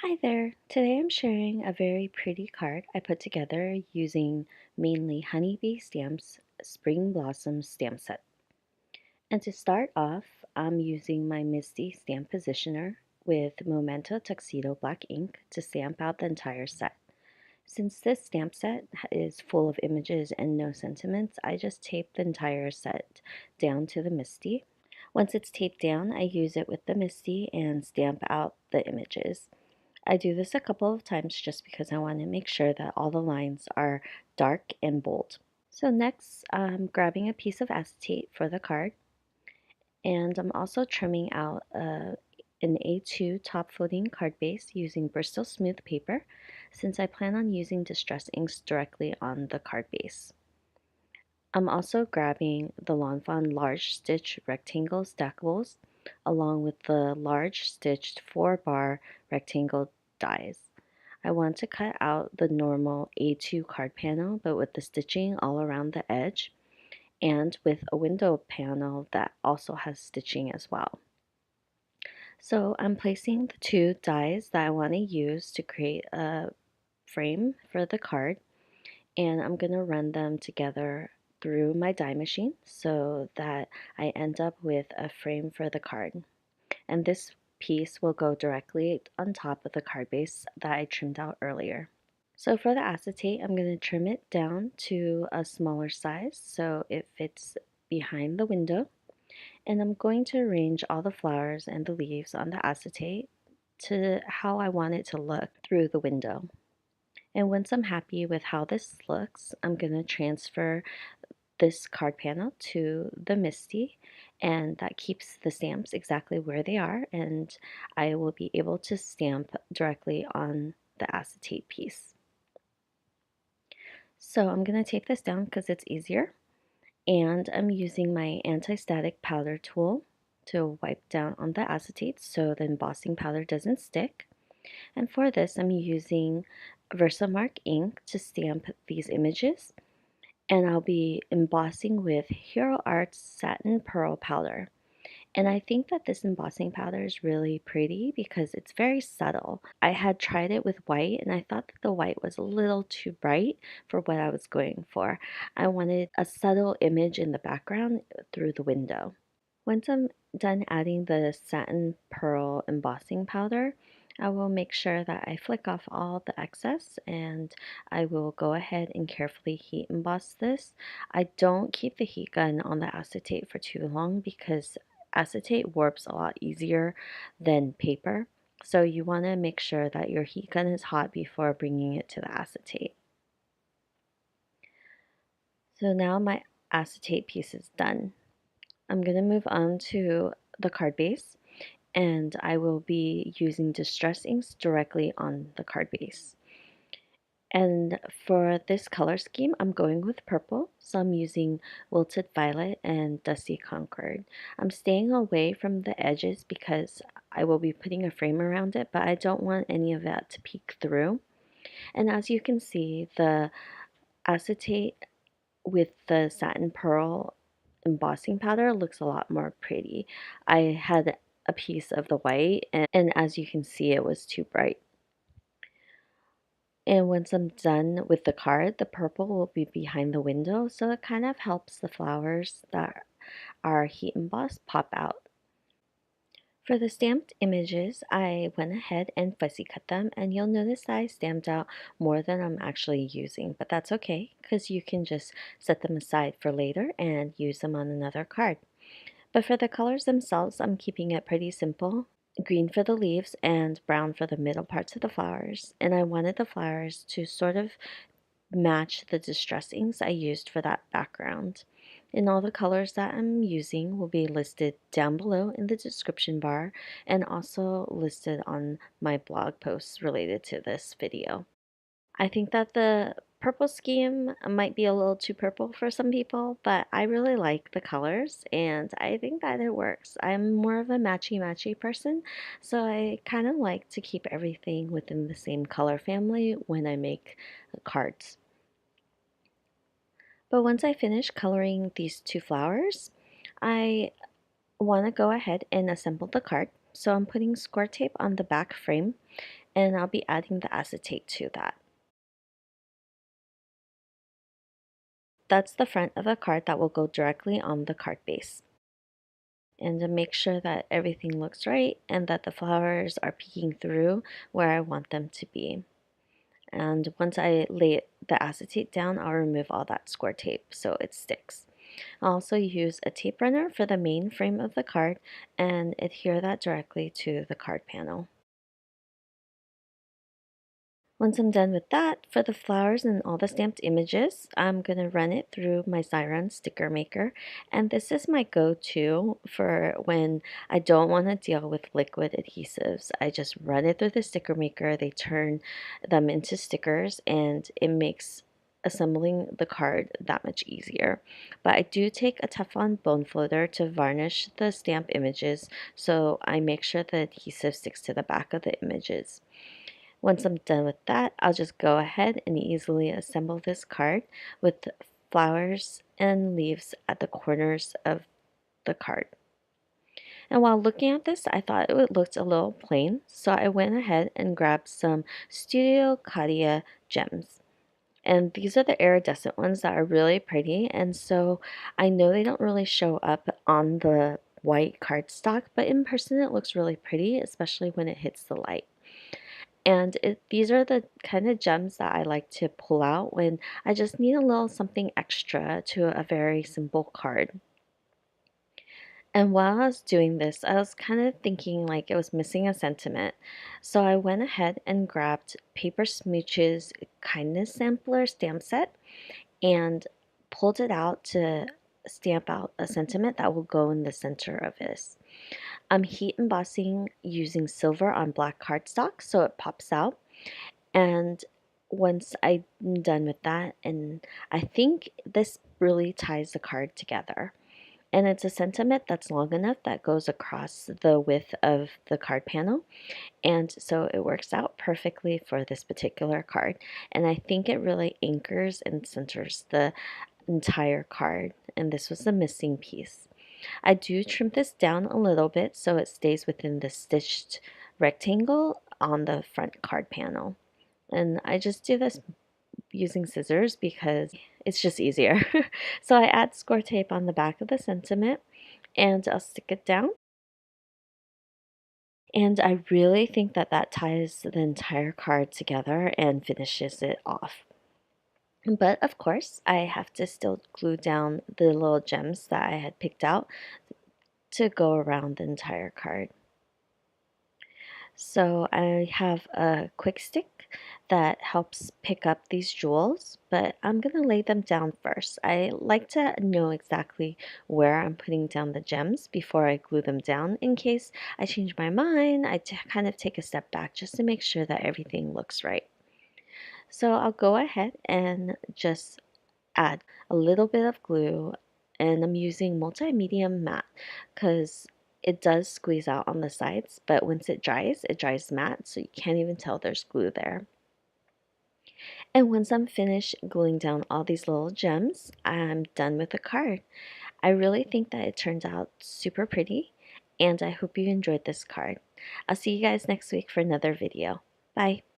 Hi there! Today I'm sharing a very pretty card I put together using mainly honeybee stamps spring blossom stamp set. And to start off, I'm using my Misty stamp positioner with Momento Tuxedo black ink to stamp out the entire set. Since this stamp set is full of images and no sentiments, I just tape the entire set down to the Misty. Once it's taped down, I use it with the Misty and stamp out the images. I do this a couple of times just because I want to make sure that all the lines are dark and bold. So next, I'm grabbing a piece of acetate for the card, and I'm also trimming out an A2 top-loading card base using Bristol Smooth paper, since I plan on using distress inks directly on the card base. I'm also grabbing the Lawn Fawn large stitch rectangle stackables along with the large stitched 4-bar rectangle dies. I want to cut out the normal A2 card panel but with the stitching all around the edge and with a window panel that also has stitching as well. So I'm placing the two dies that I want to use to create a frame for the card, and I'm going to run them together through my die machine so that I end up with a frame for the card. And this piece will go directly on top of the card base that I trimmed out earlier. So for the acetate, I'm going to trim it down to a smaller size so it fits behind the window. And I'm going to arrange all the flowers and the leaves on the acetate to how I want it to look through the window. And once I'm happy with how this looks, I'm going to transfer this card panel to the Misty, and that keeps the stamps exactly where they are, and I will be able to stamp directly on the acetate piece. So I'm going to tape this down because it's easier, and I'm using my anti-static powder tool to wipe down on the acetate so the embossing powder doesn't stick. And for this, I'm using Versamark ink to stamp these images, and I'll be embossing with Hero Arts Satin Pearl Powder. And I think that this embossing powder is really pretty because it's very subtle. I had tried it with white and I thought that the white was a little too bright for what I was going for. I wanted a subtle image in the background through the window. Once I'm done adding the satin pearl embossing powder, I will make sure that I flick off all the excess and I will go ahead and carefully heat emboss this. I don't keep the heat gun on the acetate for too long because acetate warps a lot easier than paper. So you want to make sure that your heat gun is hot before bringing it to the acetate. So now my acetate piece is done. I'm going to move on to the card base, and I will be using distress inks directly on the card base. And for this color scheme, I'm going with purple, so I'm using Wilted Violet and Dusty Concord. I'm staying away from the edges because I will be putting a frame around it, but I don't want any of that to peek through. And as you can see, the acetate with the satin pearl embossing powder looks a lot more pretty. I had a piece of the white, and as you can see, it was too bright. And once I'm done with the card, the purple will be behind the window, so it kind of helps the flowers that are heat embossed pop out. For the stamped images, I went ahead and fussy cut them, and you'll notice that I stamped out more than I'm actually using, but that's okay because you can just set them aside for later and use them on another card. But for the colors themselves, I'm keeping it pretty simple. Green for the leaves and brown for the middle parts of the flowers. And I wanted the flowers to sort of match the distress inks I used for that background. And all the colors that I'm using will be listed down below in the description bar and also listed on my blog posts related to this video. I think that the purple scheme might be a little too purple for some people, but I really like the colors and I think that it works. I'm more of a matchy-matchy person, so I kind of like to keep everything within the same color family when I make cards. But once I finish coloring these two flowers, I want to go ahead and assemble the card. So I'm putting score tape on the back frame, and I'll be adding the acetate to that. That's the front of the card that will go directly on the card base. And to make sure that everything looks right and that the flowers are peeking through where I want them to be. And once I lay the acetate down, I'll remove all that score tape so it sticks. I'll also use a tape runner for the main frame of the card and adhere that directly to the card panel. Once I'm done with that, for the flowers and all the stamped images, I'm going to run it through my Xyron sticker maker. And this is my go-to for when I don't want to deal with liquid adhesives. I just run it through the sticker maker. They turn them into stickers and it makes assembling the card that much easier. But I do take a Teflon bone floater to varnish the stamp images, so I make sure the adhesive sticks to the back of the images. Once I'm done with that, I'll just go ahead and easily assemble this card with flowers and leaves at the corners of the card. And while looking at this, I thought it looked a little plain, so I went ahead and grabbed some Studio Cadia gems. And these are the iridescent ones that are really pretty, and so I know they don't really show up on the white cardstock, but in person it looks really pretty, especially when it hits the light. And these are the kind of gems that I like to pull out when I just need a little something extra to a very simple card. And while I was doing this, I was kind of thinking like it was missing a sentiment. So I went ahead and grabbed Paper Smooch's Kindness Sampler stamp set and pulled it out to stamp out a sentiment that will go in the center of this. I'm heat embossing using silver on black cardstock so it pops out. And once I'm done with that, and I think this really ties the card together. And it's a sentiment that's long enough that goes across the width of the card panel. And so it works out perfectly for this particular card. And I think it really anchors and centers the entire card. And this was the missing piece. I do trim this down a little bit so it stays within the stitched rectangle on the front card panel. And I just do this using scissors because it's just easier. So I add score tape on the back of the sentiment and I'll stick it down. And I really think that that ties the entire card together and finishes it off. But of course, I have to still glue down the little gems that I had picked out to go around the entire card. So I have a quick stick that helps pick up these jewels, but I'm going to lay them down first. I like to know exactly where I'm putting down the gems before I glue them down in case I change my mind. I kind of take a step back just to make sure that everything looks right. So I'll go ahead and just add a little bit of glue, and I'm using multi-medium matte because it does squeeze out on the sides, but once it dries matte, so you can't even tell there's glue there. And once I'm finished gluing down all these little gems, I'm done with the card. I really think that it turned out super pretty, and I hope you enjoyed this card. I'll see you guys next week for another video. Bye!